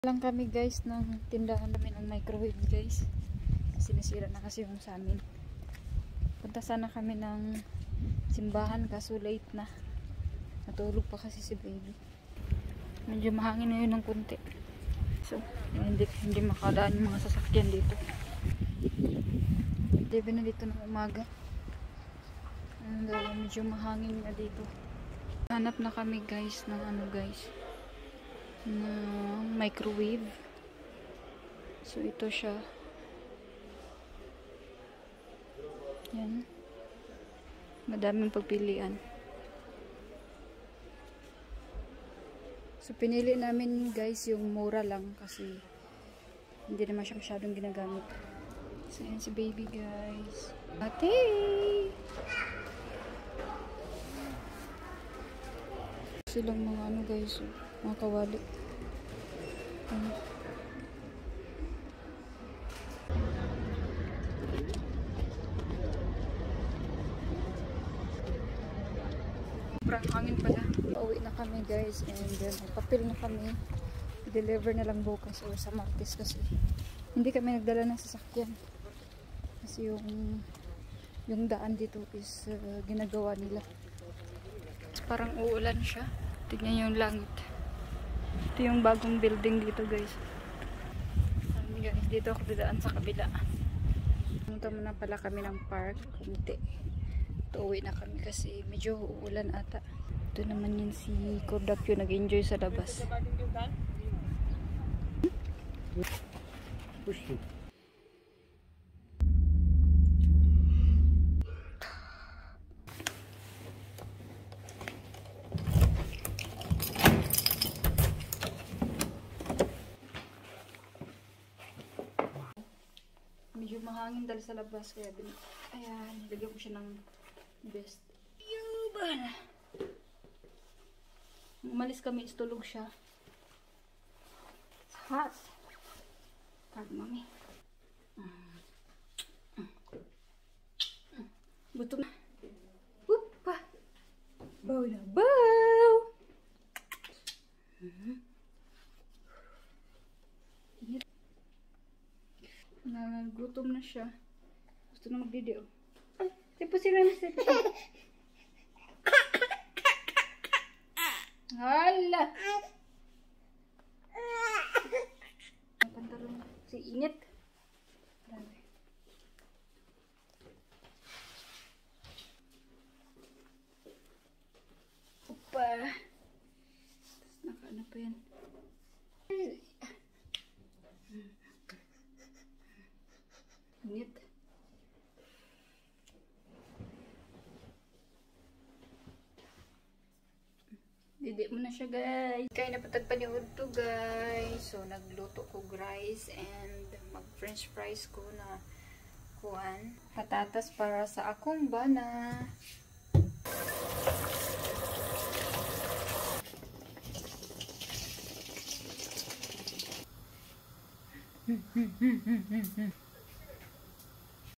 Lang kami guys ng tindahan namin ng microwave guys. Sinisira na kasi yung sa amin. Punta sana kami ng simbahan kaso late na. Natulog pa kasi si baby. Medyo mahangin na yun ng kunti. So, hindi makadaan yung mga sasakyan dito. Debe na dito ng umaga. And medyo mahangin na dito. Hanap na kami guys ng ano guys. Na microwave. So ito siya. Yan. Madaming pagpilian. So pinili namin guys yung mura lang kasi hindi naman siya masyadong ginagamit. So yan si baby guys. Ate! Silang mga ano guys, mga kawali. Sobrang hangin pala. Pauwi na kami guys and then papil na kami. Deliver na lang bukas or sa Martes kasi hindi kami nagdala ng sasakyan. Kasi yung daan dito is ginagawa nila. Parang uulan siya. Tignan niyo yung langit. Ito yung bagong building dito guys. Guys, dito ako dadaan sa kabila. Pumunta muna pala kami ng park. Kumite. Uwi na kami kasi medyo uulan ata. Ito naman yun si Kordapyo nag-enjoy sa labas. Medyo mahangin dahil sa labas kaya ayan, nilagyan ko siya ng best. Yuban! Umalis kami, istulog siya. It's hot. Tag, mami. Gutom na. Upa! Bow na bow! Nagutom na siya. Gusto na mag-video. Sipo sila na sipo. Hala! Ang pantalon. Si init. Grabe. Upa. Naka-ano pa yan. Init. Didi mo na siya guys. Kaya napatagpaniod to guys. So nagluto ko rice and mag french fries ko na kuan. Patatas para sa akong bana.